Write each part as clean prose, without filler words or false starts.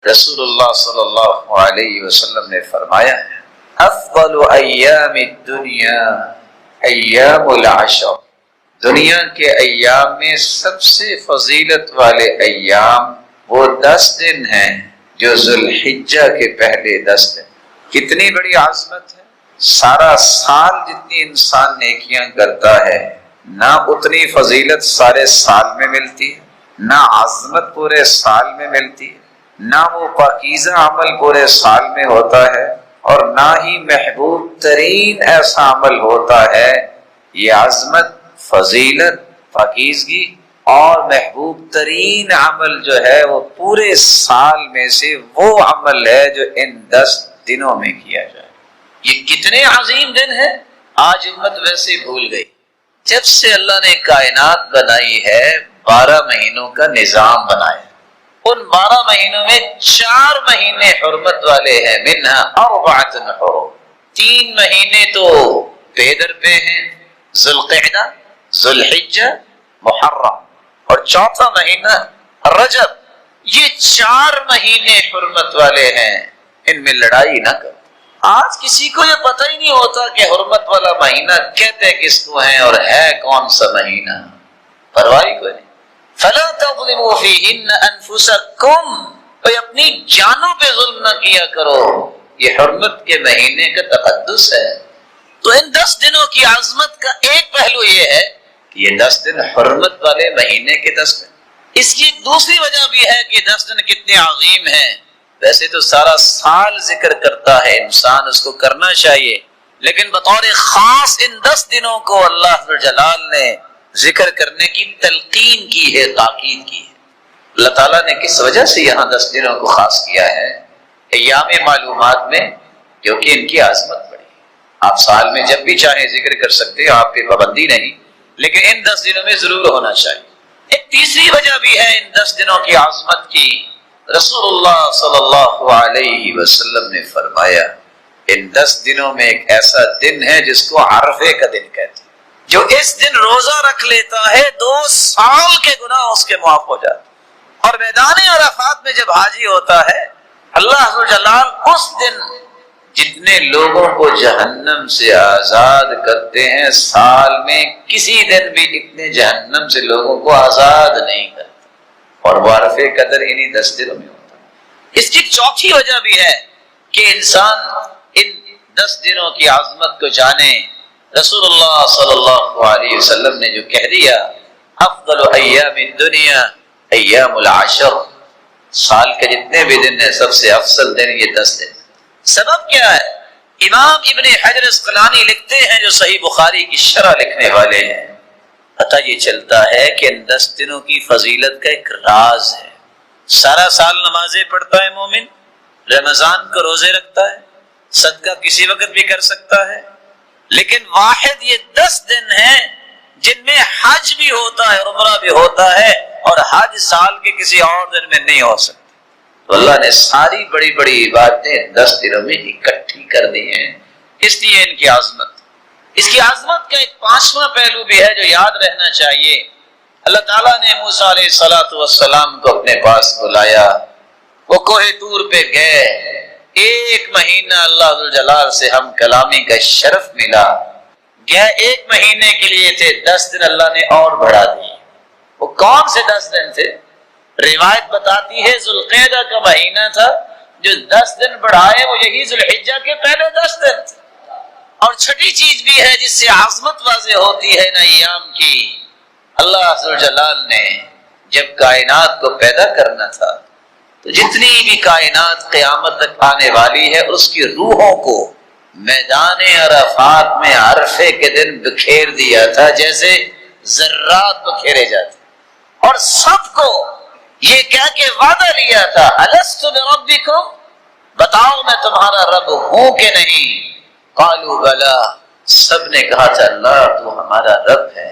رسول اللہ صلی اللہ علیہ وسلم نے فرمایا ہے افضل ایام الدنیا ایام العشر، دنیا کے ایام میں سب سے فضیلت والے ایام وہ 10 دن ہیں جو ذوالحجہ کے پہلے 10 دن۔ کتنی بڑی عظمت ہے، سارا سال جتنی انسان نیکیاں کرتا ہے نہ اتنی فضیلت سارے سال میں ملتی ہے، نہ عظمت پورے سال میں ملتی ہے، نہ وہ پاکیزہ عمل پورے سال میں ہوتا ہے، اور نہ ہی محبوب ترین ایسا عمل ہوتا ہے۔ یہ عظمت، فضیلت، پاکیزگی اور محبوب ترین عمل جو ہے وہ پورے سال میں سے وہ عمل ہے جو ان 10 دنوں میں کیا جائے۔ یہ کتنے عظیم دن ہیں، آج امت ویسے بھول گئی۔ جب سے اللہ نے کائنات بنائی ہے 12 مہینوں کا نظام بنایا، ان 12 مہینوں میں 4 مہینے حرمت والے ہیں، منہا 4 حرم، 3 مہینے تو پے در پہ ہیں، ذوالقعدہ، ذوالحجہ، محرم، اور 4تھا مہینہ رجب۔ یہ 4 مہینے حرمت والے ہیں، ان میں لڑائی نہ کرو۔ آج کسی کو یہ پتہ ہی نہیں ہوتا کہ حرمت والا مہینہ کہتے کس کو ہیں اور ہے کون سا مہینہ، پرواہ کوئی نہیں۔ فَلَا تَظْلِمُوا فِيهِنَّ أَنفُسَكُمْ، تو اپنی جانوں پہ ظلم نہ کیا کرو، یہ حرمت کے مہینے کا تقدس ہے۔ تو ان 10 دنوں کی عظمت کا ایک پہلو یہ ہے کہ یہ 10 دن حرمت والے مہینے کے 10 دن۔ اس کی دوسری وجہ بھی ہے کہ 10 دن کتنے عظیم ہیں۔ ویسے تو سارا سال ذکر کرتا ہے انسان، اس کو کرنا چاہیے، لیکن بطور خاص ان 10 دنوں کو اللہ جلال نے ذکر کرنے کی تلقین کی ہے، تاکید کی ہے۔ اللہ تعالیٰ نے کس وجہ سے یہاں 10 دنوں کو خاص کیا ہے؟ ایام معلومات میں، کیونکہ ان کی عظمت بڑی ہے۔ آپ سال میں جب بھی چاہیں ذکر کر سکتے ہیں، آپ پہ پابندی نہیں، لیکن ان 10 دنوں میں ضرور ہونا چاہیے۔ ایک تیسری وجہ بھی ہے ان 10 دنوں کی عظمت کی۔ رسول اللہ صلی اللہ علیہ وسلم نے فرمایا ان 10 دنوں میں ایک ایسا دن ہے جس کو عرفے کا دن کہتے ہیں، جو اس دن روزہ رکھ لیتا ہے 2 سال کے گناہ اس کے معاف ہو جاتے ہیں۔ اور میدان عرفات میں جب حاجی ہوتا ہے، اللہ جلال اس دن جتنے لوگوں کو جہنم سے آزاد کرتے ہیں، سال میں کسی دن بھی اتنے جہنم سے لوگوں کو آزاد نہیں کرتے، اور وہ عرفے کا دن انہی 10 دنوں میں ہوتا ہے۔ اس کی چوتھی وجہ بھی ہے کہ انسان ان 10 دنوں کی عظمت کو جانے۔ رسول اللہ صلی اللہ علیہ وسلم نے جو کہہ دیا افضل ایام الدنیا ایام العشر، سال کے جتنے بھی دن ہیں سب سے افضل دن یہ 10 دن۔ سبب کیا ہے؟ امام ابن حجر اسقلانی لکھتے ہیں، جو صحیح بخاری کی شرح لکھنے والے ہیں، پتہ یہ چلتا ہے کہ ان 10 دنوں کی فضیلت کا ایک راز ہے۔ سارا سال نمازیں پڑھتا ہے مومن، رمضان کو روزے رکھتا ہے، صدقہ کسی وقت بھی کر سکتا ہے، لیکن واحد یہ 10 دن ہیں جن میں حج بھی ہوتا ہے، عمرہ بھی ہوتا ہے، اور حج سال کے کسی اور دن میں نہیں ہو سکتی۔ تو اللہ نے ساری بڑی بڑی عبادتیں 10 دنوں میں اکٹھی کر دی ہیں، اس لیے ان کی عظمت۔ اس کی عظمت کا ایک 5واں پہلو بھی ہے جو یاد رہنا چاہیے۔ اللہ تعالیٰ نے موسیٰ علیہ السلام کو اپنے پاس بلایا، وہ کوہ طور پہ گئے، 1 مہینہ اللہ جلال سے ہم کلامی کا شرف ملا۔ گیا 1 مہینے کے لیے تھے، 10 دن اللہ نے اور بڑھا دی۔ وہ کون سے 10 دن تھے؟ روایت بتاتی ہے ذوالقعدہ کا مہینہ تھا، جو 10 دن بڑھائے وہ یہی ذوالحجہ کے پہلے 10 دن تھے۔ اور چھٹی چیز بھی ہے جس سے عظمت واضح ہوتی ہے نا ایام کی، اللہ ذوالجلال نے جب کائنات کو پیدا کرنا تھا تو جتنی بھی کائنات قیامت تک آنے والی ہے اس کی روحوں کو میدان عرفات میں عرفے کے دن بکھیر دیا تھا، جیسے ذرات بکھیرے جاتے، اور سب کو یہ کہہ کے وعدہ لیا تھا الست بربکم، بتاؤ میں تمہارا رب ہوں کہ نہیں؟ قالوا بلا، سب نے کہا تھا اللہ تو ہمارا رب ہے۔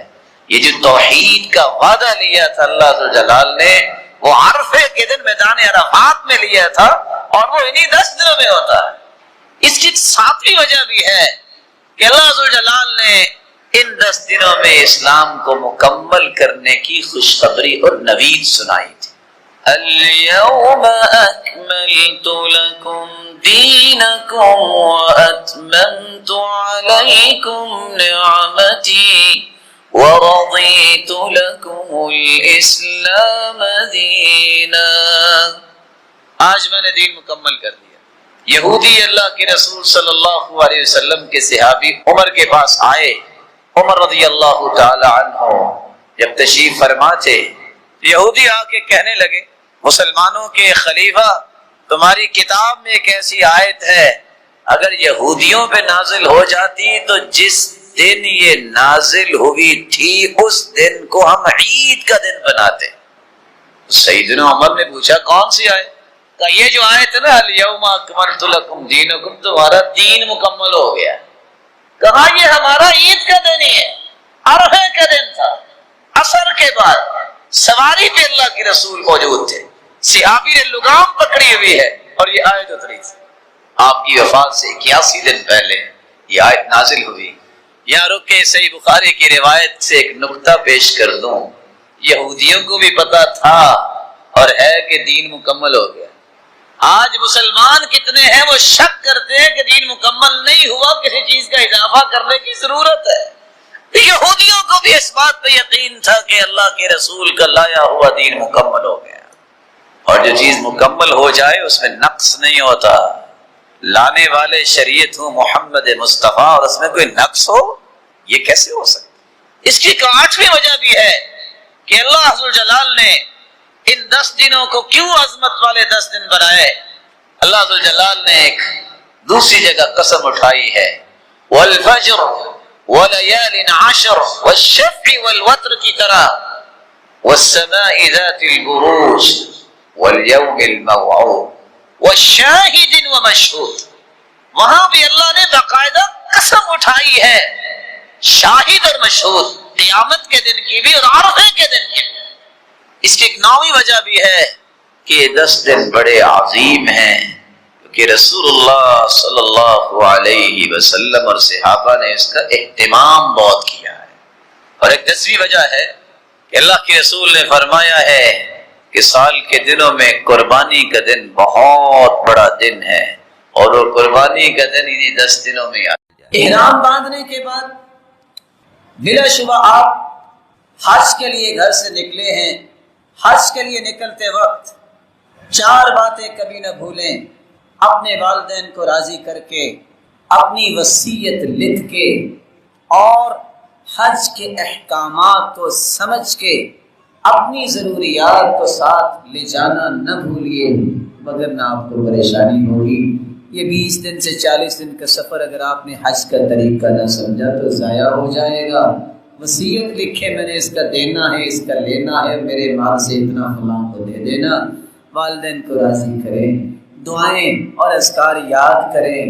یہ جو توحید کا وعدہ لیا تھا اللہ جلال نے، وہ عرفے کے دن میدان عرفات میں لیا تھا، اور وہ انہی 10 دنوں میں ہوتا ہے۔ اس کی 7ویں وجہ بھی ہے کہ اللہ جلال نے ان 10 دنوں میں اسلام کو مکمل کرنے کی خوشخبری اور نوید سنائی تھی۔ اليوم اکملت أكملت لكم دينكم وأتممت عليكم نعمتي ورضيت لكم الإسلام دينا. آج میں نے دین مکمل کر دیا. یہودی اللہ کے رسول صلی اللہ علیہ وسلم کے صحابی عمر کے پاس آئے. عمر رضی اللہ تعالی عنہ جب تشریف فرما تھے، یہودی آ کے کہنے لگے مسلمانوں کے خلیفہ، تمہاری کتاب میں ایک ایسی آیت ہے اگر یہودیوں پہ نازل ہو جاتی تو جس دن یہ نازل ہوئی تھی اس دن کو ہم عید کا دن بناتے. سیدنا عمر نے پوچھا کون سی آیت؟ کہ یہ جو آیت ہے نا الیوم اکملت لکم دینکم، تمہارا دین مکمل ہو گیا. کہا یہ ہمارا عید کا دن ہی ہے، عرفے کا دن تھا. عصر کے بعد سواری پہ اللہ کے رسول موجود تھے، صحابی نے لگام پکڑی ہوئی ہے اور یہ آیت اتری تھی. آپ کی وفات سے 81 دن پہلے یہ آیت نازل ہوئی. یہاں رک کے صحیح بخاری کی روایت سے ایک نقطہ پیش کر دوں. یہودیوں کو بھی پتا تھا اور ہے کہ دین مکمل ہو گیا. آج مسلمان کتنے ہیں وہ شک کرتے ہیں کہ دین مکمل نہیں ہوا، کسی چیز کا اضافہ کرنے کی ضرورت ہے. یہودیوں کو بھی اس بات پہ یقین تھا کہ اللہ کے رسول کا لایا ہوا دین مکمل ہو گیا، اور جو چیز مکمل ہو جائے اس میں نقص نہیں ہوتا. لانے والے شریعت ہوں محمد مصطفیٰ اور اس میں کوئی نقص ہو، یہ کیسے ہو سکتا؟ اس کی ایک 8ویں وجہ بھی ہے کہ اللہ عز و جلال نے ان 10 دنوں کو کیوں عظمت والے 10 دن بنائے. اللہ عز و جلال نے ایک دوسری جگہ قسم اٹھائی ہے، والفجر وليال عشر والشفع والوتر کی طرح، والسماء ذات البروج واليوم الموعود والشاهد ومشهود. وہاں بھی اللہ نے باقاعدہ قسم اٹھائی ہے شاہد اور مشہود، قیامت کے دن کی بھی اور عرفے کے دن کی بھی. اس کی ایک 9ویں وجہ بھی ہے کہ یہ 10 دن بڑے عظیم ہیں کہ رسول اللہ صلی اللہ علیہ وسلم اور صحابہ نے اس کا اہتمام بہت کیا ہے. اور ایک 10ویں وجہ ہے کہ اللہ کے رسول نے فرمایا ہے کہ سال کے دنوں میں قربانی کا دن بہت بڑا دن ہے، اور وہ قربانی کا دن انہی 10 دنوں میں آ جائے. احرام باندھنے کے بعد بلا شبہ آپ حج کے لیے گھر سے نکلے ہیں. حج کے لیے نکلتے وقت 4 باتیں کبھی نہ بھولیں. اپنے والدین کو راضی کر کے، اپنی وصیت لکھ کے، اور حج کے احکامات کو سمجھ کے اپنی ضروریات کو ساتھ لے جانا نہ بھولیے، مگر نہ آپ کو پریشانی ہوگی. یہ 20 دن سے 40 دن کا سفر اگر آپ نے حج کا طریقہ نہ سمجھا تو ضائع ہو جائے گا. وصیت لکھے میں نے اس کا دینا ہے، اس کا لینا ہے، میرے مال سے اتنا فلاں کو دے دینا. والدین کو راضی کریں، دعائیں اور اذکار یاد کریں،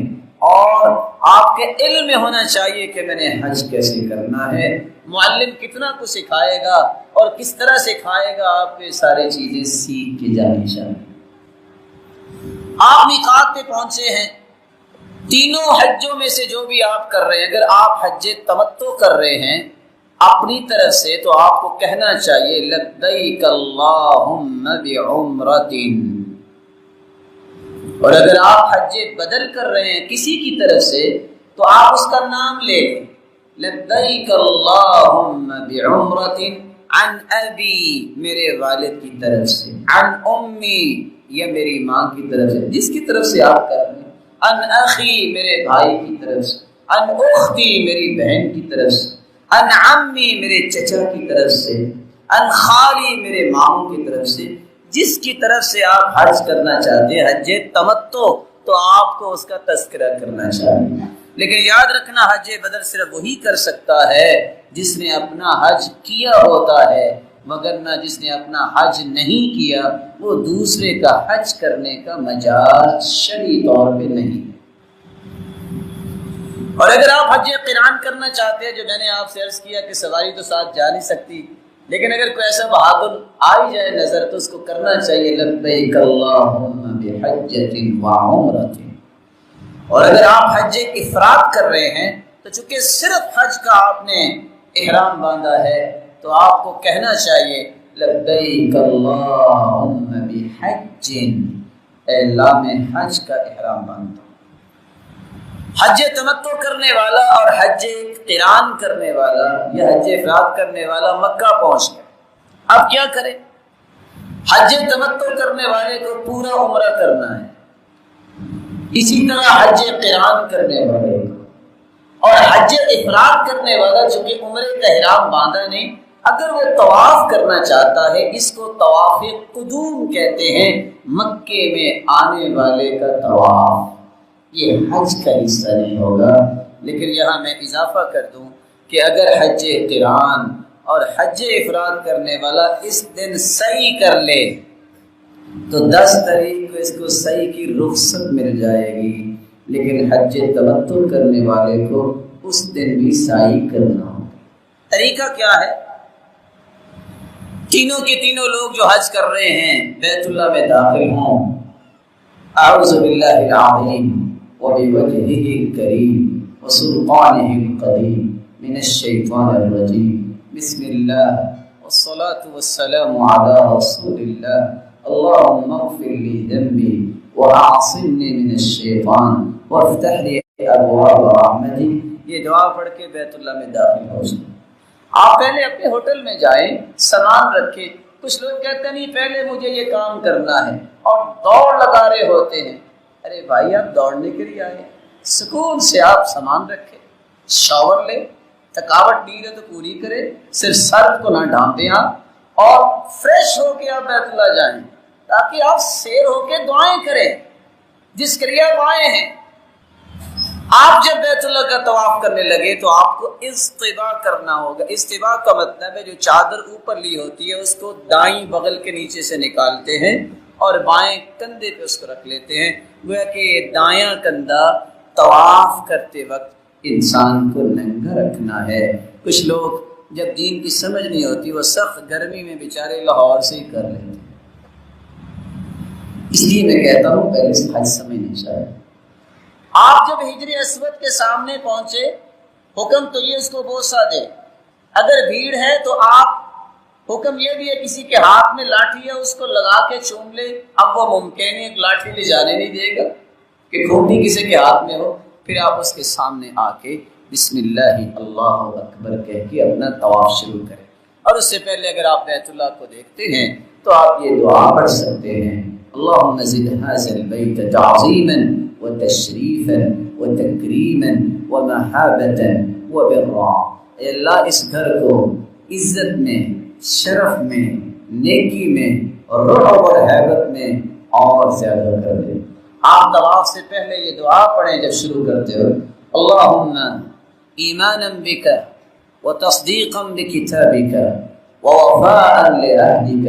اور آپ کے علم میں ہونا چاہیے کہ میں نے حج کیسے کرنا ہے. معلم کتنا کچھ سکھائے گا اور کس طرح سکھائے گا، آپ یہ ساری چیزیں سیکھ کے جانی چاہیے. آپ میقات پہ پہنچے ہیں. تینوں حجوں میں سے جو بھی آپ کر رہے ہیں، اگر آپ حج تمتع کر رہے ہیں اپنی طرف سے، تو آپ کو کہنا چاہیے لبیک اللہم بعمرۃ. اور اگر آپ حج بدل کر رہے ہیں کسی کی طرف سے تو آپ اس کا نام لے لیں، لبیک اللہم بعمرۃ عن ابی، میرے والد کی طرف سے، عن امی، یہ میری ماں کی طرف سے، جس کی طرف سے آپ کر رہے ہیں، عن اخی، میرے بھائی کی طرف سے، عن اختی، میری بہن کی طرف سے، عن عمی، میرے چچا کی طرف سے، عن خالی، میرے ماموں کی طرف سے. جس کی طرف سے آپ حج کرنا چاہتے ہیں حج تمتع، تو آپ کو اس کا تذکرہ کرنا چاہیے. لیکن یاد رکھنا حج بدل صرف وہی کر سکتا ہے جس نے اپنا حج کیا ہوتا ہے، مگر نہ جس نے اپنا حج نہیں کیا وہ دوسرے کا حج کرنے کا مجاز شرعی طور پہ نہیں. اور اگر آپ حج قران کرنا چاہتے ہیں، جو میں نے آپ سے عرض کیا کہ سواری تو ساتھ جا نہیں سکتی، لیکن اگر کوئی ایسا بہادر آ ہی جائے نظر تو اس کو کرنا چاہیے لبیک اللہم بحجۃ وعمرۃ. اور اگر آپ حج افراد کر رہے ہیں تو چونکہ صرف حج کا آپ نے احرام باندھا ہے تو آپ کو کہنا چاہیے لبیک اللہم بحج اے اللہ میں حج کا احرام باندھتا ہوں۔ حج تمتع کرنے والا اور حج قران کرنے والا یا حج افراد کرنے والا مکہ پہنچ گیا، اب کیا کرے؟ حج تمتع کرنے والے کو پورا عمرہ کرنا ہے، اسی طرح حج قران کرنے والے کو، اور حج افراد کرنے والا جو کہ عمرے کا احرام باندھا نہیں، اگر وہ طواف کرنا چاہتا ہے، اس کو طواف قدوم کہتے ہیں، مکے میں آنے والے کا طواف، یہ حج کا حصہ نہیں ہوگا۔ لیکن یہاں میں اضافہ کر دوں کہ اگر حج قران اور حج افراد کرنے والا اس دن سعی کر لے تو 10 تاریخ کو اس کو سعی کی رخصت مل جائے گی، لیکن حج تمتع کرنے والے کو اس دن بھی سعی کرنا ہوگا۔ طریقہ کیا ہے؟ تینوں کے تینوں لوگ جو حج کر رہے ہیں بیت اللہ میں داخل ہوں، اعوذ باللہ العظیم وبوجہہ الکریم وسلطانہ القدیم من الشیطان الرجیم، بسم اللہ والصلاة والسلام علی رسول اللہ، اللہم اغفر لی ذنبی واعصمنی من الشیطان وافتح لی ابواب رحمتی، یہ دعا پڑھ کے بیت اللہ میں داخل ہو جائیں۔ آپ پہلے اپنے ہوٹل میں جائیں، سامان رکھیں۔ کچھ لوگ کہتے ہیں نہیں پہلے مجھے یہ کام کرنا ہے اور دوڑ لگا رہے ہوتے ہیں۔ ارے بھائی آپ دوڑنے کے لیے آئے، سکون سے آپ سامان رکھیں، شاور لیں، تھکاوٹ نہیں ہے تو پوری کرے، صرف سر کو نہ ڈھانپیں آپ، اور فریش ہو کے آپ بیت اللہ جائیں تاکہ آپ سیر ہو کے دعائیں کریں جس کے لیے آپ آئے ہیں۔ آپ جب بیت اللہ کا طواف کرنے لگے تو آپ کو استباء کرنا ہوگا۔ استباء کا مطلب ہے جو چادر اوپر لی ہوتی ہے اس کو دائیں بغل کے نیچے سے نکالتے ہیں اور بائیں کندھے پہ اس کو رکھ لیتے ہیں، گویا کہ دایاں کندھا طواف کرتے وقت انسان کو ننگا رکھنا ہے۔ کچھ لوگ جب دین کی سمجھ نہیں ہوتی وہ سخت گرمی میں بیچارے لاہور سے ہی کر لیتے ہیں۔ اس لیے میں کہتا ہوں پہلے سے حج سمجھنا چاہیے۔ آپ جب حجر اسود کے سامنے پہنچے، حکم تو یہ اس کو بوسہ دے، اگر بھیڑ ہے تو آپ، حکم یہ بھی ہے کسی کے ہاتھ میں لاٹھی ہے اس کو لگا کے چوم لے۔ اب وہ ممکن ہے ایک لاٹھی لے جانے نہیں دے گا کہ کھوٹی کسی کے ہاتھ میں ہو، پھر آپ اس کے سامنے آ کے بسم اللہ اللہ اکبر کہہ کے اپنا طواف شروع کریں، اور اس سے پہلے اگر آپ بیت اللہ کو دیکھتے ہیں تو آپ یہ دعا پڑھ سکتے ہیں، اللہم زد ھذا البیت تعظیما وتشریفا وتکریما ومحابتا وبرا، اے اللہ اس گھر کو عزت میں، شرف میں، نیکی میں، رعب اور ہیبت میں اور زیادہ کر دے۔ آپ طواف سے پہلے یہ دعا پڑھیں جب شروع کرتے ہو، اللہم ایمانا بک وتصدیقا بکتابک ووفاء لعہدک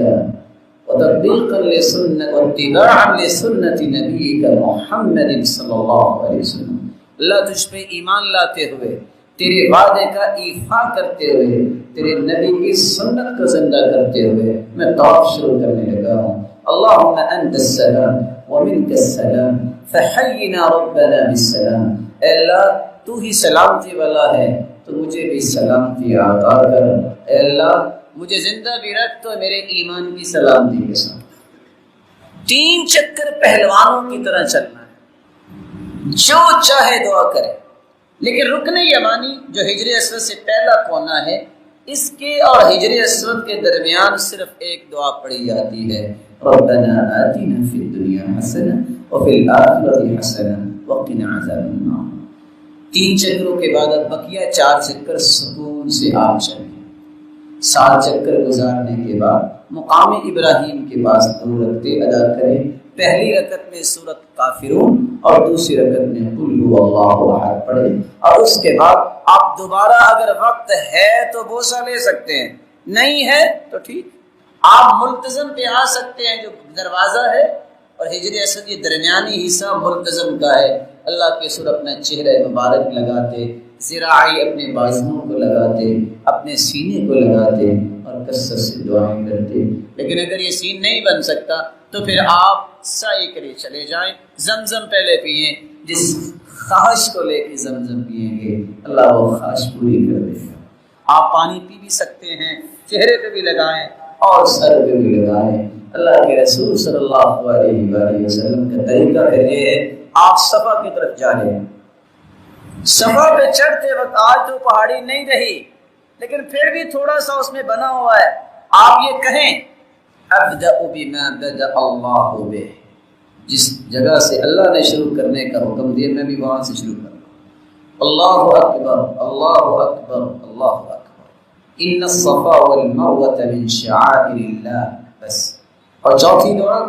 وتطبیقا لسنت واتباعا لسنت نبیک محمد صلی اللہ علیہ وسلم، اللہ تجھ پہ ایمان لاتے ہوئے، تیرے وعدے کا ایفا کرتے ہوئے، تیرے نبی کی سنت کو زندہ کرتے ہوئے میں طواف شروع کرنے لگا ہوں۔ اللہم انت السلام ومنک السلام فحینا ربنا بالسلام، اے اللہ تو ہی سلامتی والا ہے تو مجھے بھی سلامتی عطا کر، اے اللہ مجھے زندہ بھی رکھ تو میرے ایمان کی سلامتی کے ساتھ۔ 3 چکر پہلوانوں کی طرح چلنا ہے، جو چاہے دعا کرے، لیکن رکن یمانی جو حجر اسود سے پہلا کونا ہے، اس کے اور حجر اسود کے درمیان صرف ایک دعا پڑھی جاتی ہے، ربنا آتنا فی الدنیا حسنہ وفی الآخرۃ حسنہ وقنا عذاب النار۔ 3 چکروں کے بعد اب بقیہ 4 چکر سکون سے آپ چلیں۔ 7 چکر گزارنے کے بعد مقام ابراہیم کے پاس 2 رکعتیں ادا کریں، پہلی رکعت میں سورۃ کافرون اور دوسری رکعت میں قل هو اللہ احد پڑھیں، اور اس کے بعد آپ دوبارہ اگر وقت ہے تو بوسہ لے سکتے ہیں، نہیں ہے تو ٹھیک، آپ ملتزم پہ آ سکتے ہیں جو دروازہ ہے، اور حجر اسود یہ درمیانی حصہ ملتزم کا ہے۔ اللہ کے سر اپنا چہرہ مبارک لگاتے، ذراعی اپنے بازوؤں کو لگاتے، اپنے سینے کو لگاتے اور کثرت سے دعائیں کرتے۔ لیکن اگر یہ سین نہیں بن سکتا تو پھر آپ سعی کرے چلے جائیں، زمزم پہلے پئیں، جس خواہش کو لے کے زمزم پئیں گے اللہ وہ خواہش پوری کر دے گا۔ آپ پانی پی بھی سکتے ہیں، چہرے پہ بھی لگائیں اور سر پہ بھی لگائیں۔ اللہ کے رسول صلی اللہ علیہ وآلہ وسلم کا طریقہ پھر یہ ہے، آپ صفا کی طرف جا رہے ہیں، صفا پہ چڑھتے وقت آج تو پہاڑی نہیں رہی لیکن پھر بھی تھوڑا سا اس میں بنا ہوا ہے، آپ یہ کہیں ابدأ بما بدأ اللہ بہ، جس جگہ سے اللہ نے شروع کرنے کا حکم دیا میں بھی وہاں سے شروع کروں، اللہ اکبر اللہ اکبر اللہ اکبر، ان الصفا والمروة من شعائر اللہ، بس۔ اور چوتھی دعا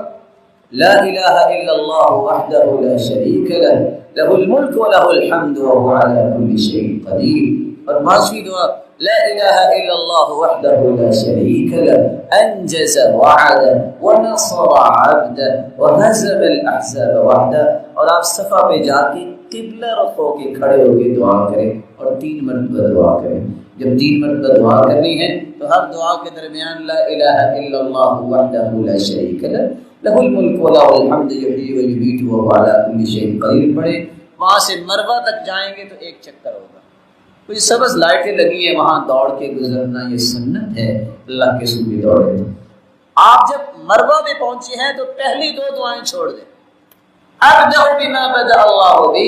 لا الہ الا اللہ وحدہ لا شریک لہ لہ الملک و لہ الحمد وهو على كل شيء قدیر، اور پانچویں دعا لا الہ الا اللہ وحدہ لا شریک لہ انجز وعدہ ونصر عبدہ وہزم الاحزاب وحدہ۔ اور آپ صفا پہ جا کے قبلہ رخ ہو کے کھڑے ہو کے دعا کریں اور 3 مرتبہ دعا کریں۔ جب 3 مرتبہ دعا کرنی ہے تو ہر دعا کے درمیان لا الہ الا اللہ وحدہ لا شریک لہ لہ الملک و لہ الحمد یحیی و یمیت وہو علی کل شیء قدیر پڑھیں۔ وہاں سے مروہ تک جائیں گے تو 1 چکر ہوگا، کچھ سبز لائٹیں لگی ہیں وہاں دوڑ کے گزرنا یہ سنت ہے، اللہ کے رسول بھی دوڑے تھے۔ آپ جب مروہ میں پہنچے ہیں تو پہلی 2 دعائیں چھوڑ دیں، ابدأ بما بدأ اللہ بہ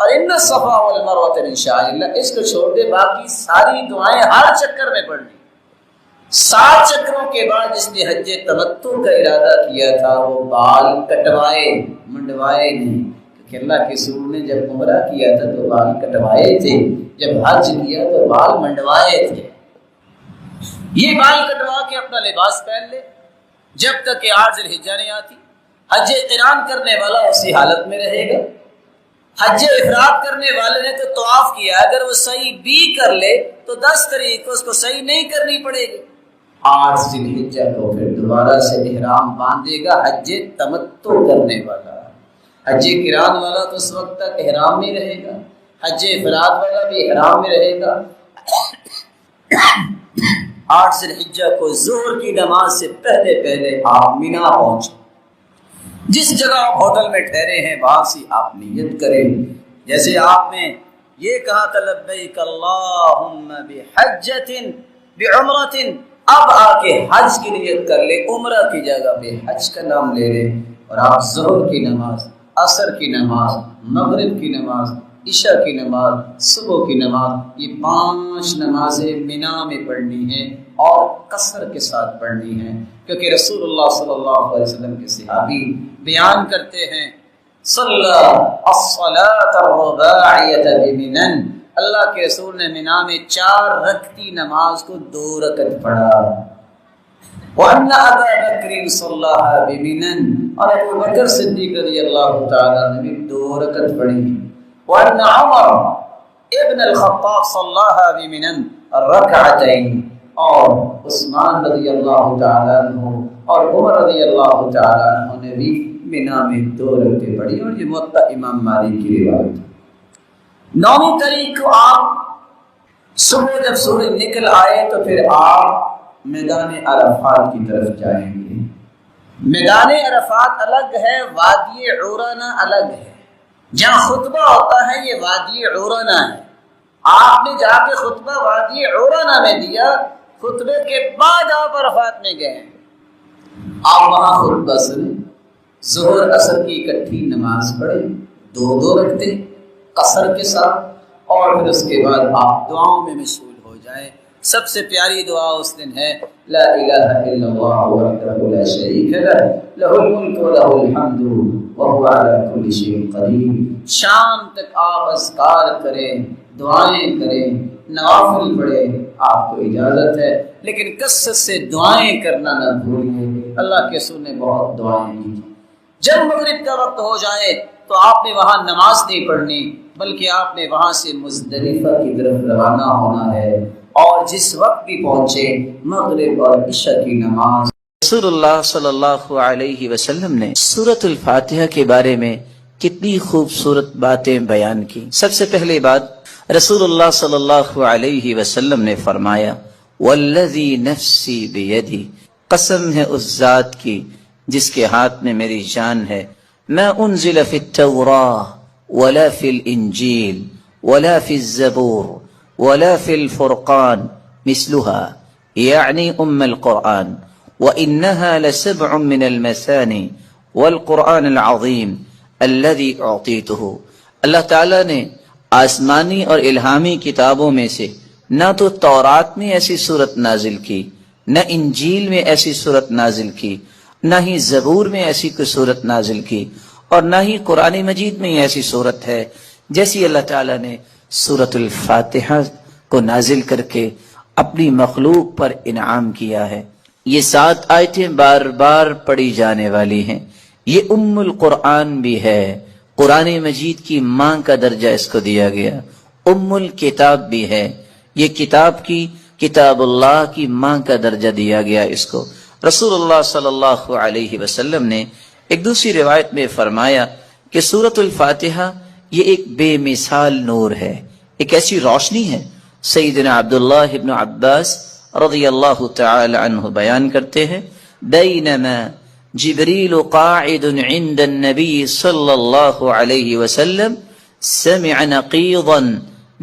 اور ان الصفا والمروة من شعائر اللہ، اس کو چھوڑ دے، باقی ساری دعائیں ہر چکر میں پڑھنی۔ 7 چکروں کے بعد جس نے حج تمتع کا ارادہ کیا تھا وہ بال کٹوائے منڈوائے نہیں، کیونکہ اللہ کے رسول نے جب عمرہ کیا تھا تو بال کٹوائے تھے، جب حج کیا تو بال منڈوائے تھے۔ یہ بال کٹوا کے اپنا لباس پہن لے جب تک کہ 8 ذی الحجہ نہیں آتی، حج قران کرنے والا اسی حالت میں رہے گا۔ حج افراد کرنے والے نے تو طواف کیا، اگر وہ صحیح بھی کر لے تو 10 تاریخ کو اس کو صحیح نہیں کرنی پڑے گی، 8 ذی الحجہ کو پھر دوبارہ سے احرام باندھے گا حج تمتع کرنے والا۔ حج قران والا تو اس وقت تک احرام میں رہے گا، حج افراد والا بھی احرام میں رہے گا۔ 8 ذی الحجہ کو ظہر کی نماز سے پہلے پہلے آپ مینا پہنچے، جس جگہ آپ ہوٹل میں ٹھہرے ہیں وہاں سے آپ نیت کریں، جیسے آپ نے یہ کہا تھا لبیک اللہم بحجۃ بعمرۃ، اب آ کے حج کی نیت کر لے، عمرہ کی جگہ پہ حج کا نام لے لے، اور آپ ظہر کی نماز، عصر کی نماز، مغرب کی نماز، عشاء کی نماز، صبح کی نماز، یہ 5 نمازیں مینا میں پڑھنی ہیں اور قصر کے ساتھ پڑھنی ہیں، کیونکہ رسول اللہ صلی اللہ علیہ وسلم کے صحابی بیان کرتے ہیں صلی الصلاۃ الرباعیۃ بمنا، اللہ کے رسول نے مینا میں 4 رکعتی نماز کو 2 رکعت پڑھا، وَأَنَّ أَبَا بَكْرٍ صَلَّاهَا بِمِنًا، اور ابو بکر صدیق رضی اللہ تعالیٰ نے بھی 2 رکعت پڑھی، وَأَنَّ عمر ابن الخطاب صَلَّاهَا بِمِنًا رَكَعَتَيْن، اور عثمان رضی اللہ تعالیٰ عنہ اور عمر رضی اللہ تعالیٰ عنہ نے بھی مینا میں 2 رکعتیں پڑھی، اور یہ موطا امام مالک کی روایت ہے۔ 9ویں تاریخ کو آپ صبح جب سورج نکل آئے تو پھر آپ میدان عرفات کی طرف جائیں گے۔ میدان عرفات الگ ہے، وادی عرانہ الگ ہے، جہاں خطبہ ہوتا ہے یہ وادی عرانہ ہے، آپ نے جا کے خطبہ وادی عرانہ میں دیا، خطبے کے بعد آپ عرفات میں گئے، آپ وہاں خطبہ سنیں، ظہر عصر کی اکٹھی نماز پڑھیں 2 رکعتیں قصر کے ساتھ، اور پھر اس کے بعد آپ دعاؤں میں مشغول ہو جائیں۔ سب سے پیاری دعا اس دن ہے لا الہ الا اللہ وحدہ لا شریک لہ لہ الملک و لہ الحمد وہو علی کل شیء قدیر۔ شام تک آپ اذکار کریں، دعائیں کریں، نوافل پڑھیں، آپ کو اجازت ہے، لیکن کثرت سے دعائیں کرنا نہ بھولیں، اللہ کے رسول نے بہت دعائیں کی۔ جب مغرب کا وقت ہو جائے تو آپ نے وہاں نماز نہیں پڑھنی، بلکہ آپ نے وہاں سے مزدلفہ کی طرف روانہ ہونا ہے، اور جس وقت بھی پہنچے مغرب اور عشاء کی نماز۔ رسول اللہ صلی اللہ علیہ وسلم نے سورۃ الفاتحہ کے بارے میں کتنی خوبصورت باتیں بیان کی۔ سب سے پہلے بات رسول اللہ صلی اللہ علیہ وسلم نے فرمایا والذی نفسی بیدی، قسم ہے اس ذات کی جس کے ہاتھ میں میری جان ہے، ما انزل فی التوراہ ولا فی الانجیل ولا فی الزبور ولا فی الفرقان مثلها یعنی القرآن وَإِنَّهَا لَسَبْعٌ مِّنَ الْمَثَانِي وَالْقُرْآنِ الْعَظِيمِ الَّذِي أُعْطِيتُهُ۔ اللہ تعالیٰ نے آسمانی اور الہامی کتابوں میں سے نہ تو تورات میں ایسی صورت نازل کی، نہ انجیل میں ایسی صورت نازل کی، نہ ہی زبور میں ایسی کوئی صورت نازل کی، اور نہ ہی قرآن مجید میں ایسی صورت ہے جیسی اللہ تعالیٰ نے سورۃ الفاتحہ کو نازل کر کے اپنی مخلوق پر انعام کیا ہے۔ یہ 7 آیتیں بار بار پڑھی جانے والی ہیں۔ یہ ام القرآن بھی ہے، قرآن مجید کی ماں کا درجہ اس کو دیا گیا، ام الکتاب بھی ہے، یہ کتاب اللہ کی ماں کا درجہ دیا گیا اس کو۔ رسول اللہ صلی اللہ علیہ وسلم نے ایک دوسری روایت میں فرمایا کہ سورۃ الفاتحہ یہ ایک بے مثال نور ہے، ایک ایسی روشنی ہے۔ سیدنا عبداللہ ابن عباس رضی اللہ تعالی عنہ بیان کرتے ہیں، بینما جبریل قاعد عند النبی صلی اللہ علیہ وسلم سمع نقیضا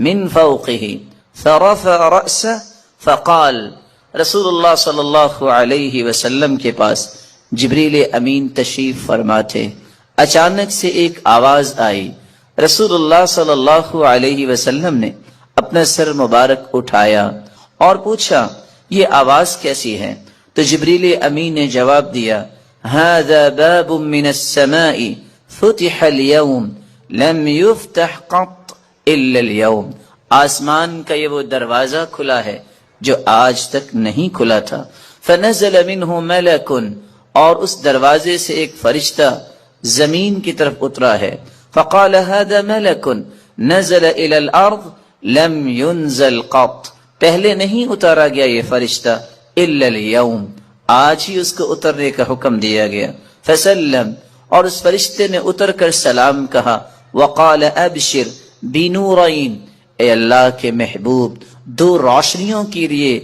من فوقه فرفع رأسه فقال، رسول اللہ صلی اللہ علیہ وسلم کے پاس جبریل امین تشریف فرما تھے، اچانک سے ایک آواز آئی۔ رسول اللہ صلی اللہ علیہ وسلم نے اپنا سر مبارک اٹھایا اور پوچھا یہ آواز کیسی ہے؟ تو جبریل امین نے جواب دیا، هذا باب من السماء فتح اليوم لم يفتح قط الا اليوم، آسمان کا یہ وہ دروازہ کھلا ہے جو آج تک نہیں کھلا تھا۔ فنزل منه ملک، اور اس دروازے سے ایک فرشتہ زمین کی طرف اترا ہے۔ فقال هذا ملک نزل الى الارض لم ينزل قط، پہلے نہیں اتارا گیا یہ فرشتہ الا اليوم، آج ہی اس کو اترنے کا حکم دیا گیا۔ فسلم، اور اس فرشتے نے اتر کر سلام کہا۔ وقال ابشر بنورین، اے اللہ کے محبوب 2 روشنیوں کے لیے،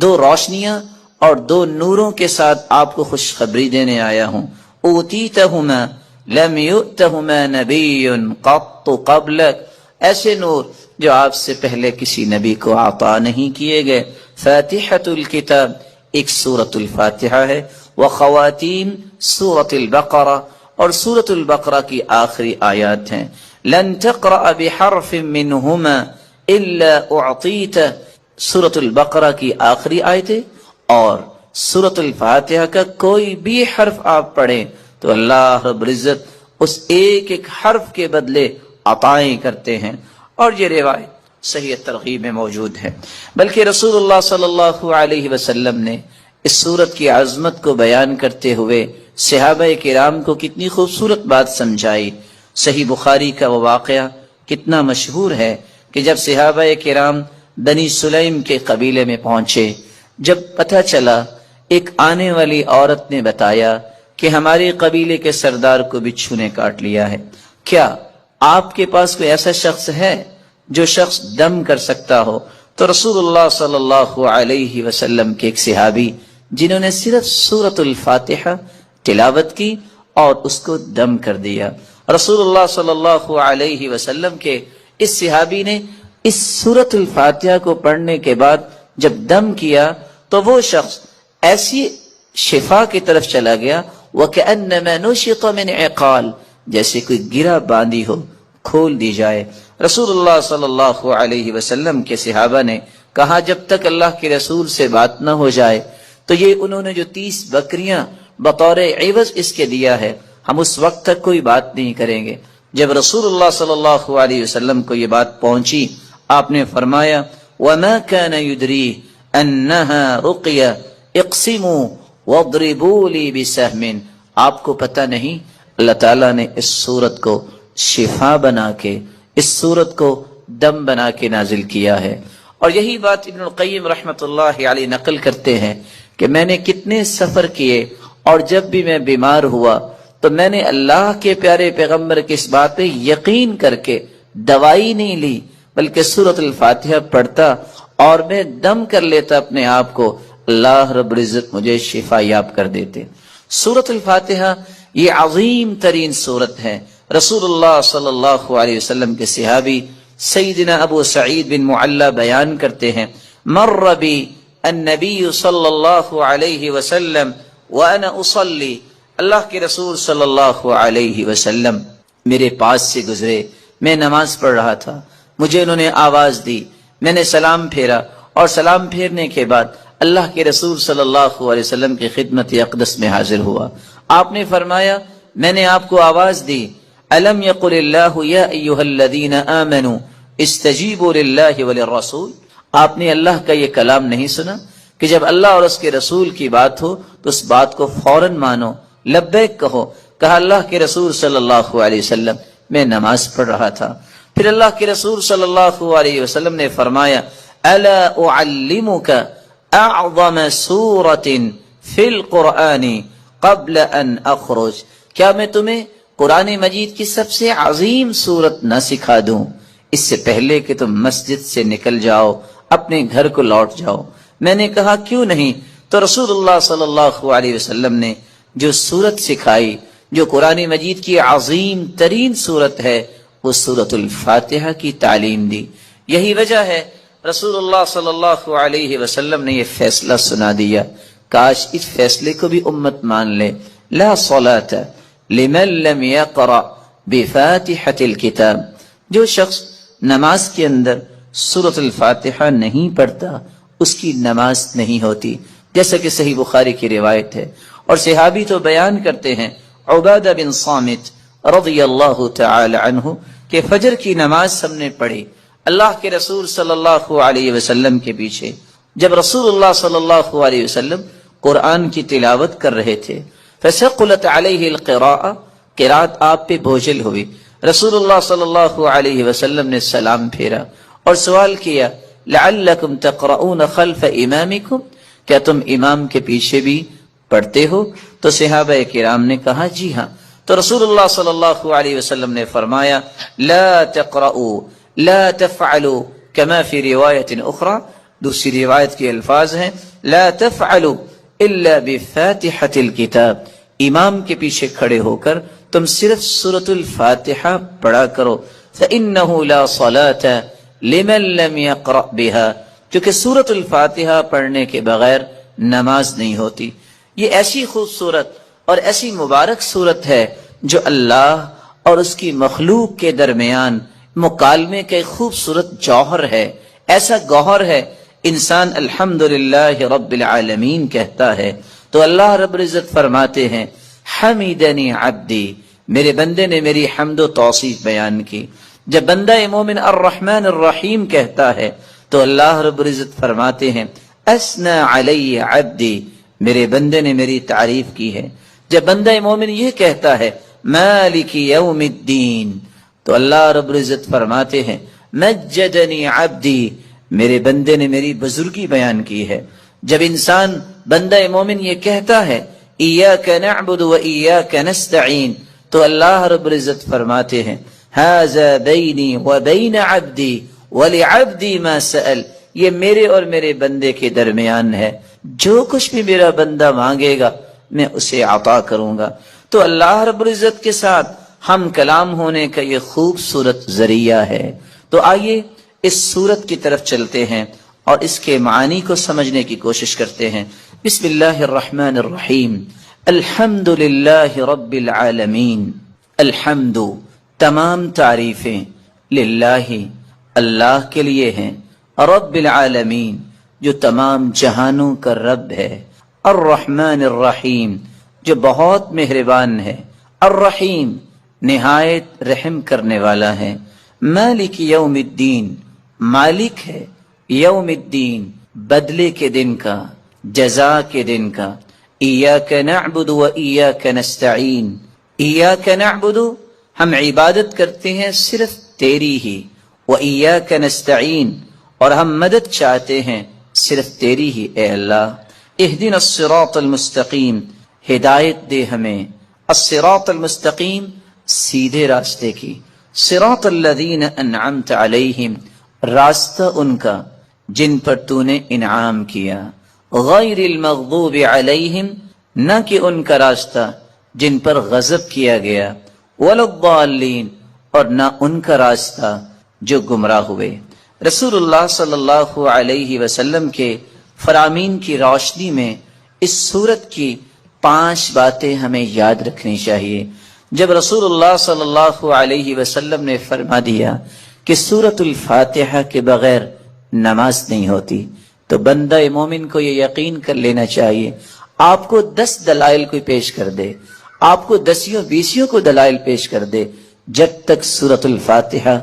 2 روشنیاں اور 2 نوروں کے ساتھ آپ کو خوشخبری دینے آیا ہوں۔ اوتیتہما لم یؤتہما نبی قط قبلک، ایسے نور جو آپ سے پہلے کسی نبی کو عطا نہیں کیے گئے۔ فاتحۃ الکتاب، ایک سورۃ الفاتحہ ہے، وخواتیم سورۃ البقرہ، اور سورۃ البقرہ کی آخری آیات ہیں۔ لن تقرأ بحرف منہما الا اعطیت، سورۃ البقرہ کی آخری آیتیں اور سورۃ الفاتحہ کا کوئی بھی حرف آپ پڑھیں تو اللہ رب العزت اس ایک ایک حرف کے بدلے عطائیں کرتے ہیں۔ اور یہ روایت صحیح ترغیب میں موجود ہے۔ بلکہ رسول اللہ صلی اللہ علیہ وسلم نے اس سورت کی عظمت کو بیان کرتے ہوئے صحابہ کرام کو کتنی خوبصورت بات سمجھائی۔ صحیح بخاری کا وہ واقعہ کتنا مشہور ہے کہ جب صحابہ کرام بنی سلیم کے قبیلے میں پہنچے، جب پتہ چلا ایک آنے والی عورت نے بتایا کہ ہمارے قبیلے کے سردار کو بچھو نے کاٹ لیا ہے، کیا آپ کے پاس کوئی ایسا شخص ہے جو شخص دم کر سکتا ہو؟ تو رسول اللہ صلی اللہ علیہ وسلم کے ایک صحابی جنہوں نے صرف سورۃ الفاتحہ تلاوت کی اور اس کو دم کر دیا، رسول اللہ صلی اللہ علیہ وسلم کے اس صحابی نے اس سورۃ الفاتحہ کو پڑھنے کے بعد جب دم کیا تو وہ شخص ایسی شفا کی طرف چلا گیا، وَكَأَنَّمَا نُشِطَ مِنْ عِقَالٍ، جیسے کوئی گرہ باندھی ہو کھول دی جائے۔ رسول اللہ صلی اللہ علیہ وسلم کے صحابہ نے کہا جب تک اللہ کے رسول سے بات نہ ہو جائے تو یہ انہوں نے جو 30 بکریاں بطور عوض اس کے دیا ہے، ہم اس وقت تک کوئی بات نہیں کریں گے۔ جب رسول اللہ صلی اللہ علیہ وسلم کو یہ بات پہنچی، آپ نے فرمایا وَمَا كَانَ يُدْرِي أَنَّهَا رُقْيَ اقْسِمُوا وَاضْرِبُوا لِي بِسَهْمٍ، آپ کو پتہ نہیں اللہ تعالیٰ نے اس سورت کو شفا بنا کے، اس سورت کو دم بنا کے نازل کیا ہے۔ اور یہی بات ابن القیم رحمۃ اللہ علیہ نقل کرتے ہیں کہ میں نے کتنے سفر کیے اور جب بھی میں بیمار ہوا تو میں نے اللہ کے پیارے پیغمبر کی اس بات پہ یقین کر کے دوائی نہیں لی بلکہ سورۃ الفاتحہ پڑھتا اور میں دم کر لیتا اپنے آپ کو، اللہ رب العزت مجھے شفا یاب کر دیتے۔ سورۃ الفاتحہ یہ عظیم ترین سورت ہے۔ رسول اللہ صلی اللہ علیہ وسلم کے صحابی سیدنا ابو سعید بن معلی بیان کرتے ہیں، مر بی النبی صلی اللہ علیہ وسلم وَأَنَا أُصَلِّي، اللہ کے رسول صلی اللہ علیہ وسلم میرے پاس سے گزرے، میں نماز پڑھ رہا تھا، مجھے انہوں نے آواز دی، میں نے سلام پھیرا، اور سلام پھیرنے کے بعد اللہ کے رسول صلی اللہ علیہ وسلم کی خدمت اقدس میں حاضر ہوا۔ آپ نے فرمایا میں نے آپ کو آواز دی، الم یقل اللہ یا ایھا الذین آمنوا استجیبوا للہ وللرسول، آپ نے اللہ کا یہ کلام نہیں سنا کہ جب اللہ اور اس کے رسول کی بات ہو تو اس بات کو فوراً مانو، لبیک کہو۔ کہا اللہ کے رسول صلی اللہ علیہ وسلم میں نماز پڑھ رہا تھا۔ پھر اللہ کے رسول صلی اللہ علیہ وسلم نے فرمایا الا اعلمک اعظم سورۃ فی القرآن قبل ان اخرج، کیا میں تمہیں قرآن مجید کی سب سے عظیم سورت نہ سکھا دوں اس سے پہلے کہ تم مسجد سے نکل جاؤ، اپنے گھر کو لوٹ جاؤ؟ میں نے کہا کیوں نہیں؟ تو رسول اللہ صلی اللہ علیہ وسلم نے جو سورت سکھائی، جو قرآن مجید کی عظیم ترین سورت ہے، وہ سورۃ الفاتحہ کی تعلیم دی۔ یہی وجہ ہے رسول اللہ صلی اللہ علیہ وسلم نے یہ فیصلہ سنا دیا، کاش اس فیصلے کو بھی امت مان لے، لا صلاۃ لمن لم یقرأ بفاتحۃ الکتاب، جو شخص نماز کے اندر سورۃ الفاتحہ نہیں پڑھتا اس کی نماز نہیں ہوتی، جیسا کہ صحیح بخاری کی روایت ہے۔ اور صحابی تو بیان کرتے ہیں، عبادہ بن صامت رضی اللہ تعالی عنہ کہ فجر کی نماز ہم نے پڑھی اللہ کے رسول صلی اللہ علیہ وسلم کے پیچھے، جب رسول اللہ صلی اللہ علیہ وسلم قرآن کی تلاوت کر رہے تھے، فثقلت علیہ القراءۃ، قرات آپ پہ بوجھل ہوئی، رسول اللہ صلی اللہ علیہ وسلم نے سلام پھیرا اور سوال کیا لعلکم تقرؤون خلف امامکم، کیا تم امام کے پیچھے بھی پڑھتے ہو؟ تو صحابہ کرام نے کہا جی ہاں۔ تو رسول اللہ صلی اللہ علیہ وسلم نے فرمایا لا تقرؤوا لا تفعلوا كما في روایت اخرى، دوسری روایت کے الفاظ ہیں لا تفعلوا الا بفاتحة الكتاب، امام کے پیچھے کھڑے ہو کر تم صرف سورۃ الفاتحہ پڑھا کرو، فإنه لا صلاة لمن لم يقرأ بها، کیونکہ سورۃ الفاتحہ پڑھنے کے بغیر نماز نہیں ہوتی۔ یہ ایسی خوبصورت اور ایسی مبارک صورت ہے جو اللہ اور اس کی مخلوق کے درمیان مکالمے کا ایک خوبصورت جوہر ہے، ایسا گوہر ہے۔ انسان الحمدللہ رب العالمین کہتا ہے تو اللہ رب العزت فرماتے ہیں حمیدنی عبدی، میرے بندے نے میری حمد و توصیف بیان کی۔ جب بندہ مومن الرحمن الرحیم کہتا ہے تو اللہ رب العزت فرماتے ہیں اثنى علی عبدی، میرے بندے نے میری تعریف کی ہے۔ جب بندہ مومن یہ کہتا ہے مالک یوم الدین تو اللہ رب العزت فرماتے ہیں مجدنی عبدی، میرے بندے نے میری بزرگی بیان کی ہے۔ جب انسان بندہ مومن یہ کہتا ہے ایاک نعبد و ایاک نستعین تو اللہ رب العزت فرماتے ہیں ھذا بینی و بین عبدی ولعبدی ما سأل، یہ میرے اور میرے بندے کے درمیان ہے، جو کچھ بھی میرا بندہ مانگے گا میں اسے عطا کروں گا۔ تو اللہ رب العزت کے ساتھ ہم کلام ہونے کا یہ خوبصورت ذریعہ ہے۔ تو آئیے اس سورت کی طرف چلتے ہیں اور اس کے معانی کو سمجھنے کی کوشش کرتے ہیں۔ بسم اللہ الرحمن الرحیم، الحمد للہ رب العالمین، الحمد تمام تعریفیں، للہ اللہ کے لیے ہیں، رب العالمین جو تمام جہانوں کا رب ہے، الرحمن الرحیم جو بہت مہربان ہے، الرحیم نہایت رحم کرنے والا ہے، مالک یوم الدین مالک ہے، یوم الدین بدلے کے دن کا، جزا کے دن کا، ایاک نعبد و ایاک نستعین، ایاک نعبد ہم عبادت کرتے ہیں صرف تیری ہی، و ایاک نستعین اور ہم مدد چاہتے ہیں صرف تیری ہی اے اللہ۔ اہدنا الصراط المستقیم، ہدایت دے ہمیں، الصراط المستقیم سیدھے راستے کی، صراط الذین انعمت علیہم راستہ ان کا جن پر تو نے انعام کیا، غیر المغضوب علیہم نہ کہ ان کا راستہ جن پر غضب کیا گیا، ولا الضالین اور نہ ان کا راستہ جو گمراہ ہوئے۔ رسول اللہ صلی اللہ علیہ وسلم کے فرامین کی روشنی میں اس سورت کی 5 باتیں ہمیں یاد رکھنی چاہیے۔ جب رسول اللہ صلی اللہ علیہ وسلم نے فرما دیا کہ سورۃ الفاتحہ کے بغیر نماز نہیں ہوتی، تو بندہ مومن کو یہ یقین کر لینا چاہیے، آپ کو 10 دلائل کوئی پیش کر دے، آپ کو 10 کو دلائل پیش کر دے، جب تک سورۃ الفاتحہ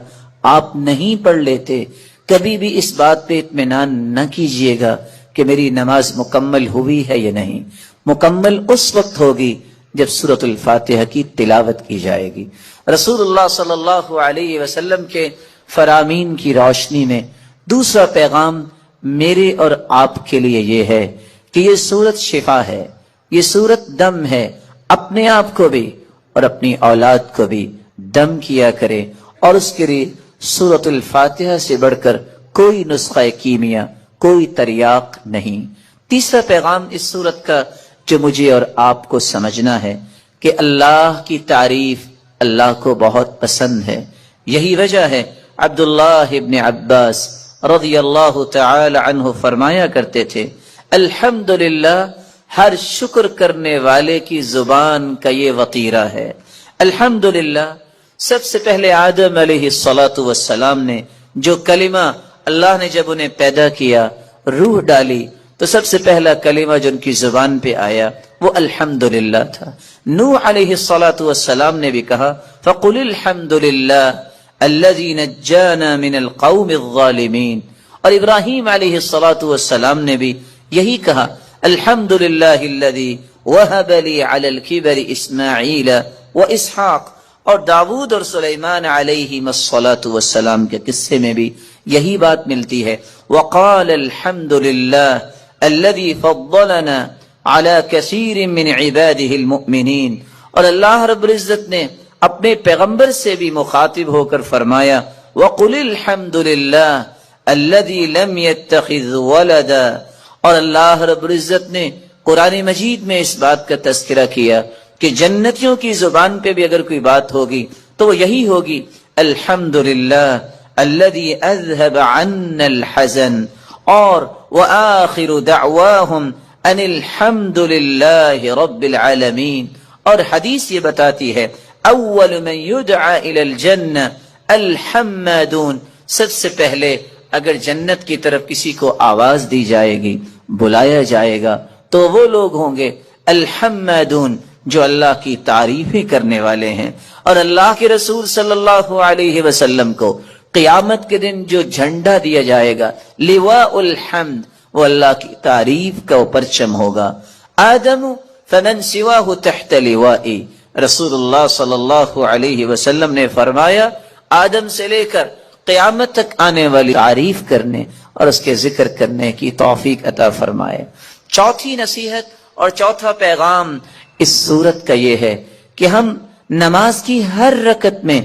آپ نہیں پڑھ لیتے کبھی بھی اس بات پہ اطمینان نہ کیجئے گا کہ میری نماز مکمل ہوئی ہے یا نہیں۔ مکمل اس وقت ہوگی جب سورۃ الفاتحہ کی تلاوت کی جائے گی۔ رسول اللہ صلی اللہ علیہ وسلم کے فرامین کی روشنی میں دوسرا پیغام میرے اور آپ کے لیے یہ ہے کہ یہ سورت شفا ہے، یہ سورت دم ہے۔ اپنے آپ کو بھی اور اپنی اولاد کو بھی دم کیا کرے، اور اس کے لیے سورۃ الفاتحہ سے بڑھ کر کوئی نسخہ کیمیا، کوئی تریاق نہیں۔ تیسرا پیغام اس سورت کا جو مجھے اور آپ کو سمجھنا ہے کہ اللہ کی تعریف اللہ کو بہت پسند ہے۔ یہی وجہ ہے عبداللہ ابن عباس رضی اللہ تعالی عنہ فرمایا کرتے تھے، الحمدللہ ہر شکر کرنے والے کی زبان کا یہ وطیرہ ہے۔ الحمدللہ سب سے پہلے آدم علیہ السلام نے جو کلمہ اللہ نے جب انہیں پیدا کیا، روح ڈالی، تو سب سے پہلا کلمہ جو ان کی زبان پہ آیا وہ الحمدللہ تھا۔ نوح علیہ السلام نے بھی کہا فَقُلِ الْحَمْدُ لِلَّهِ الَّذِي نَجَّانَا مِنَ الْقَوْمِ الظَّالِمِينَ، اور ابراہیم علیہ السلام نے بھی یہی کہا الحمدللہ الذی وَهَبَ لِي عَلَى الْكِبَرِ إِسْمَاعِيلَ وَإِسْحَاقَ، اور داؤد اور سلیمان علیہم السلام کے قصے میں بھی یہی بات ملتی ہے، وَقَالَ الْحَمْدُ لِلَّهِ الذي فضلنا على كثير من عباده المؤمنين، اور اللہ رب العزت نے اپنے پیغمبر سے بھی مخاطب ہو کر فرمایا وَقُلِ الْحَمْدُ لِلَّهِ الذي لم يتخذ ولدا، اور اللہ رب العزت نے قرآن مجید میں اس بات کا تذکرہ کیا کہ جنتیوں کی زبان پہ بھی اگر کوئی بات ہوگی تو وہ یہی ہوگی الحمدللہ الذي اذهب عنا الحزن، اور وآخر دعواہم ان الحمد للہ رب العالمین، اور حدیث یہ بتاتی ہے اول من یدعى الى الجنہ الحمادون، سب سے پہلے اگر جنت کی طرف کسی کو آواز دی جائے گی، بلایا جائے گا، تو وہ لوگ ہوں گے الحمادون جو اللہ کی تعریفیں کرنے والے ہیں۔ اور اللہ کے رسول صلی اللہ علیہ وسلم کو قیامت کے دن جو جھنڈا دیا جائے گا لواء الحمد، وہ اللہ کی تعریف کا پرچم ہوگا۔ آدم فمن سواہ تحت لوائی، رسول اللہ صلی اللہ علیہ وسلم نے فرمایا آدم سے لے کر قیامت تک آنے والی تعریف کرنے اور اس کے ذکر کرنے کی توفیق عطا فرمائے۔ چوتھی نصیحت اور چوتھا پیغام اس سورت کا یہ ہے کہ ہم نماز کی ہر رکعت میں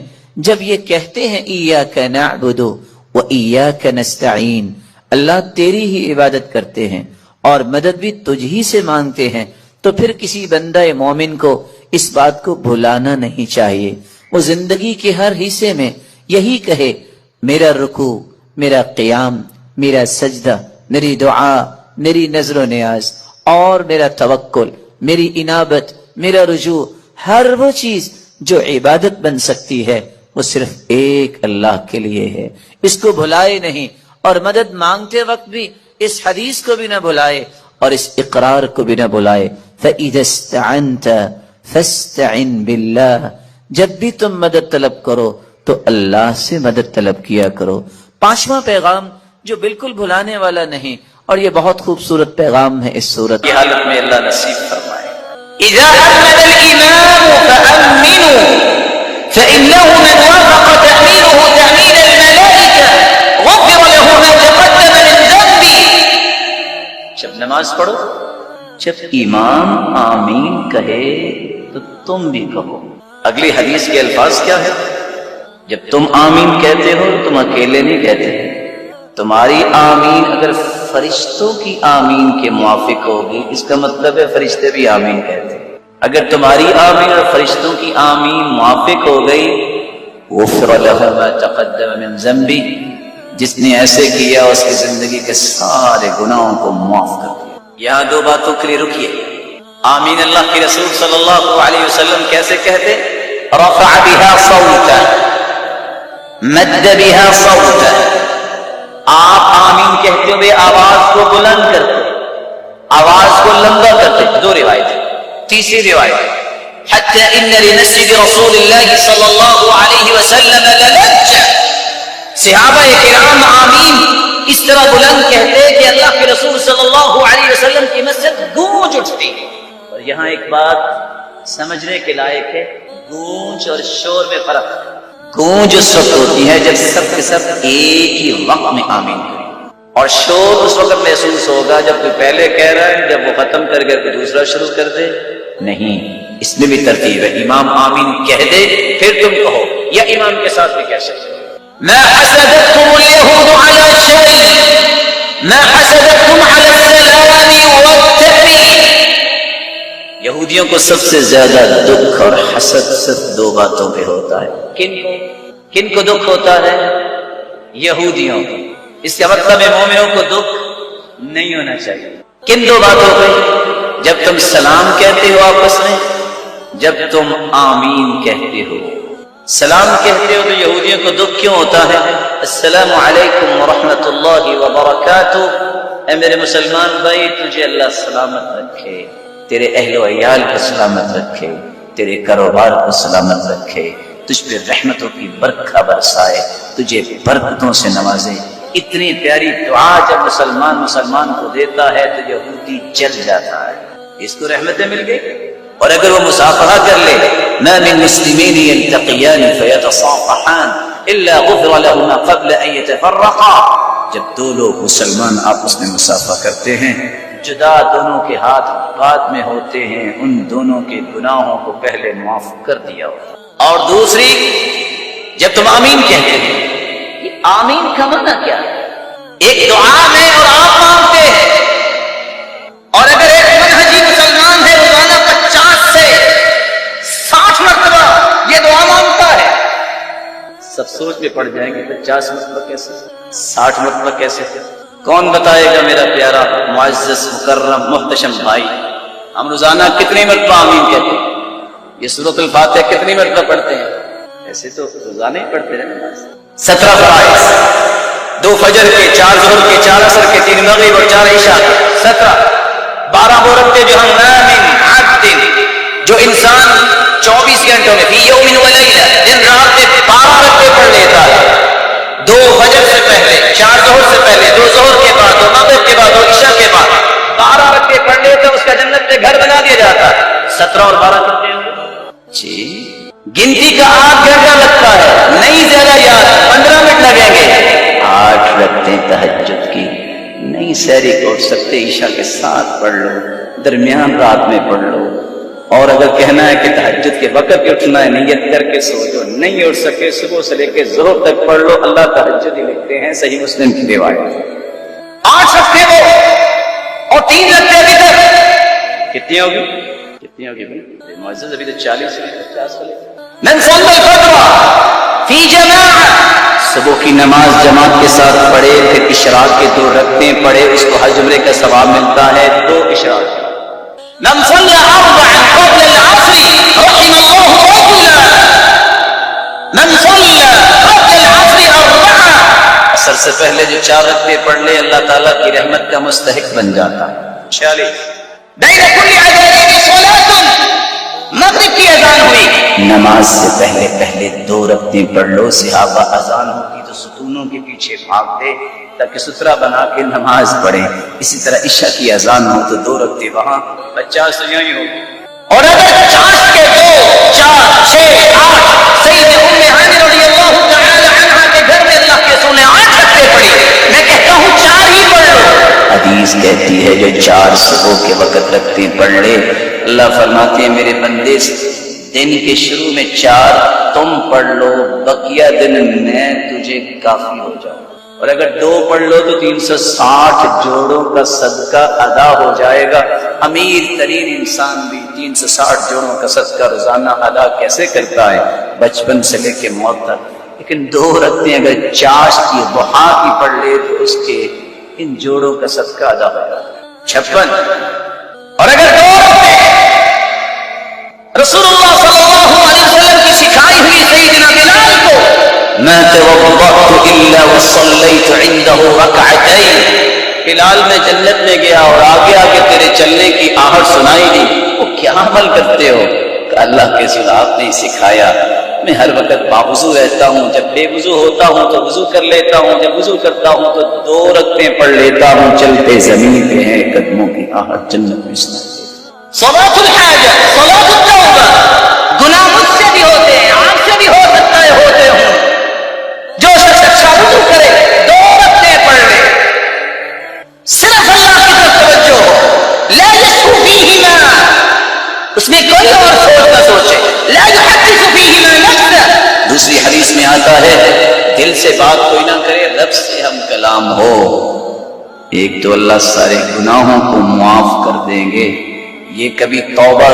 جب یہ کہتے ہیں ایاک نعبد و ایاک نستعین، اللہ تیری ہی عبادت کرتے ہیں اور مدد بھی تجھ ہی سے مانگتے ہیں، تو پھر کسی بندہ مومن کو اس بات کو بھلانا نہیں چاہیے۔ وہ زندگی کے ہر حصے میں یہی کہے میرا رکوع، میرا قیام، میرا سجدہ، میری دعا، میری نظر و نیاز اور میرا توکل، میری انابت، میرا رجوع، ہر وہ چیز جو عبادت بن سکتی ہے وہ صرف ایک اللہ کے لیے ہے، اس کو بھلائے نہیں، اور مدد مانگتے وقت بھی اس حدیث کو بھی نہ بھلائے اور اس اقرار کو بھی نہ بھلائے فَإِذَا اسْتَعَنْتَ فَاسْتَعِنْ بِاللَّهِ، جب بھی تم مدد طلب کرو تو اللہ سے مدد طلب کیا کرو۔ پانچواں پیغام جو بالکل بھلانے والا نہیں، اور یہ بہت خوبصورت پیغام ہے اس سورت کی حالت میں، اللہ نصیب فرمائے اِذَا أَمَّنَ الْإِمَامُ فَأَمِّنُوا فَإِنَّهُ مَنْ وَافَقَ تَأْمِينُهُ تَأْمِينَ الْمَلَائِكَةِ غُفِرَ لَهُ مَا تَقَدَّمَ مِنْ ذَنبِهِ، جب نماز پڑھو جب امام آمین کہے تو تم بھی کہو۔ اگلی حدیث کے الفاظ کیا ہے؟ جب تم آمین کہتے ہو تم اکیلے نہیں کہتے، تمہاری آمین اگر فرشتوں کی آمین کے موافق ہوگی اس کا مطلب ہے فرشتے بھی آمین کہتے ہیں۔ اگر تمہاری آمین اور فرشتوں کی آمین موافق ہو گئی غفر له ما تقدم من ذنبی، جس نے ایسے کیا اس کی زندگی کے سارے گناہوں کو معاف کر دیا۔ یہاں دو باتوں کے لیے رکیے، آمین اللہ کے رسول صلی اللہ علیہ وسلم کیسے کہتے؟ رفع بها صوتا، مد بها صوتا، آپ آمین کہتے ہوئے آواز کو بلند کرتے، آواز کو لمبا کرتے. دو روایت. تیسری روایت حتى ان لمسجد رسول الله صلی اللہ علیہ وسلم للجا، صحابہ کرام آمین اس طرح بلند کہتے کہ اللہ کے رسول صلی اللہ علیہ وسلم کی مسجد گونج اٹھتی. اور یہاں ایک بات سمجھنے کے لائق ہے، گونج اور شور میں فرق. گونج اس وقت ہوتی ہے جب سب کے سب ایک ہی وقت میں آمین کریں، اور شور اس وقت محسوس ہوگا جب کوئی پہلے کہہ رہا ہے، جب وہ ختم کر کے کوئی دوسرا شروع کر دے. نہیں، اس میں بھی ترتیب ہے. امام آمین کہہ دے پھر تم کہو، یا امام کے ساتھ بھی کہہ سکتے. ما حسدتكم اليهود على شيء ما حسدتكم على السلام والتأمين. یہودیوں کو سب سے زیادہ دکھ اور حسد صرف دو باتوں پہ ہوتا ہے. کن کو دکھ ہوتا ہے؟ یہودیوں کو. اس کا مطلب ہے مومنوں کو دکھ نہیں ہونا چاہیے. کن دو باتوں پہ؟ جب تم سلام کہتے ہو آپس میں، جب تم آمین کہتے ہو. سلام کہتے ہو تو یہودیوں کو دکھ کیوں ہوتا ہے؟ السلام علیکم ورحمۃ اللہ وبرکاتہ. اے میرے مسلمان بھائی، تجھے اللہ سلامت رکھے، تیرے اہل و عیال کو سلامت رکھے، تیرے کاروبار کو سلامت رکھے، تجھ پہ رحمتوں کی برکھا برسائے، تجھے برکتوں سے نوازے. اتنی پیاری دعا جب مسلمان کو دیتا ہے تو یہودی جل جاتا ہے، اس کو رحمتیں مل گئی. اور اگر وہ مصافحہ کر لے، ما من مسلمین یلتقیان فیتصافحان الا غفر لهما قبل ان یتفرقا. جب دو لوگ مسلمان آپس میں مصافحہ کرتے ہیں، جدا دونوں کے ہاتھ بعد میں ہوتے ہیں، ان دونوں کے گناہوں کو پہلے معاف کر دیا ہو. اور دوسری، جب تم آمین کہتے ہیں، یہ آمین کا معنی کیا ہے؟ ایک دعا میں اور آپ مانگتے ہیں، اور اگر ایک منہجی مسلمان ہے روزانہ 50 سے 60 مرتبہ یہ دعا مانگتا ہے، سب سوچ میں پڑ جائیں گے 50 مرتبہ کیسے، 60 مرتبہ کیسے. کون بتائے گا میرا پیارا معزز مکرم محتشم بھائی؟ ہم روزانہ کتنی مرتبہ آمین کہتے ہیں؟ یہ سورۃ الفاتحہ کتنی مرتبہ پڑھتے ہیں؟ ایسے تو روزانہ ہی پڑھتے ہیں. 17 فرائض، 2 فجر کے، 4 ظہر کے، 4 عصر کے، 3 مغرب اور 4 عشاء کے، 17. 12 وہ رکھتے جو ہم جو انسان 24 گھنٹوں میں فی یوم و لیلہ، دن رات میں 12 رکعتیں پڑھ لیتا ہے. 2 فجر سے پہلے، 4 ظہر سے پہلے، 2 ظہر کے بعد، 2 مغرب کے بعد، 2 عشاء کے بعد 12 رکعتیں پڑھ لے تو اس کا جنت میں گھر بنا دیا جاتا ہے. 17 اور 12 کرتے ہیں جی. گنتی کا 8 گھنٹہ لگتا ہے، نہیں زیادہ یاد، 15 منٹ لگیں گے. 8 رکعتیں تہجد کی نہیں سحری کو اٹھ سکتے، عشاء کے ساتھ پڑھ لو، درمیان رات میں پڑھ لو. اور اگر کہنا ہے کہ تہجد کے وقت ہی اٹھنا ہے، نیت کر کے سو جو نہیں اٹھ سکے صبح سے لے کے ظہر تک پڑھ لو، اللہ تہجد ہی لکھتے ہیں. صحیح مسلم کی روایت. 8 رکھتے وہ اور 3 رکھتے ابھی تک. کتنی ہوگی بھائی معزز؟ ابھی تو 40 50 من صلی الفجر فی جماعہ، صبح کی نماز جماعت کے ساتھ پڑھے، پھر اشراق کے 2 رکعتیں پڑھے، اس کو حج عمرے کا ثواب ملتا ہے. 2 اشراق. من صلی 4 قبل العصر رحم اللہ رجلا، من صلی قبل العصر 4، عصر سے پہلے جو 4 رکعتیں پڑھ لے اللہ تعالیٰ کی رحمت کا مستحق بن جاتا ہے. 46. بین کل اذانین صلاۃ، مغرب کی اذان ہوئی، نماز سے پہلے 2 رکعتیں پڑھ لو. صحابہ اذان ہوتی تو ستونوں کے پیچھے بھاگتے تاکہ سترا بنا کے نماز پڑھیں. اسی طرح عشاء کی اذان ہو تو 2 رکعتیں وہاں، 50 یہیں ہوگی. اور اگر 50 کے 2 4 6 8، سیدنا ام ہانی رضی اللہ تعالی عنہا کے گھر میں اللہ کے رسول نے 8 رکعتیں پڑھی. میں کہتا ہوں 4 ہی پڑھ لو. حدیث کہتی ہے جو 4 صبح کے وقت رکعتیں پڑھ لے، اللہ فرماتے ہیں میرے بندے دن کے شروع میں 4 تم پڑھ لو، بقیہ دن میں تجھے کافی ہو جاؤ. اور اگر 2 پڑھ لو تو 360 جوڑوں کا صدقہ ادا ہو جائے گا. امیر ترین انسان بھی 360 جوڑوں کا صدقہ روزانہ ادا کیسے کرتا ہے؟ بچپن سے لے کے موت تک. لیکن 2 رکعتیں اگر چاشت کی ضحیٰ کی پڑھ لے تو اس کے ان جوڑوں کا صدقہ ادا ہو جائے گا. 56. اور اگر 2 رکعتیں رسول اللہ صلی اللہ علیہ وسلم کی سکھائی ہوئی سیدنا بلال کو ما توضأت الا وصليت عنده ركعتين، بلال میں جنت میں گیا اور آگے آگے تیرے چلنے کی آہٹ سنائی دی، وہ کیا عمل کرتے ہو؟ کہ اللہ کے رسول آپ نے سکھایا، میں ہر وقت باوضو رہتا ہوں، جب بے وضو ہوتا ہوں تو وضو کر لیتا ہوں، جب وضو کرتا ہوں تو 2 رکعتیں پڑھ لیتا ہوں، چلتے زمین پہ ہیں قدموں کی آہٹ جنت میں سنائی۔ صلاۃ الحاجہ، صلاۃ التوبہ، گناہ مجھ سے بھی ہوتے ہیں، آپ سے بھی ہو سکتا ہے ہوتے ہوں، جو شخص اچھا وضو کرے 2 رکعتیں پڑھ لے، صرف اللہ کی طرف توجہ ہو، لا یشکو فیہما، اس میں کوئی اور سوچ نہ سوچے، لا یحدث فیہما نفسہ، دوسری حدیث میں آتا ہے دل سے بات کوئی نہ کرے، رب سے ہم کلام ہو، ایک تو اللہ سارے گناہوں کو معاف کر دیں گے، یہ کبھی توبہ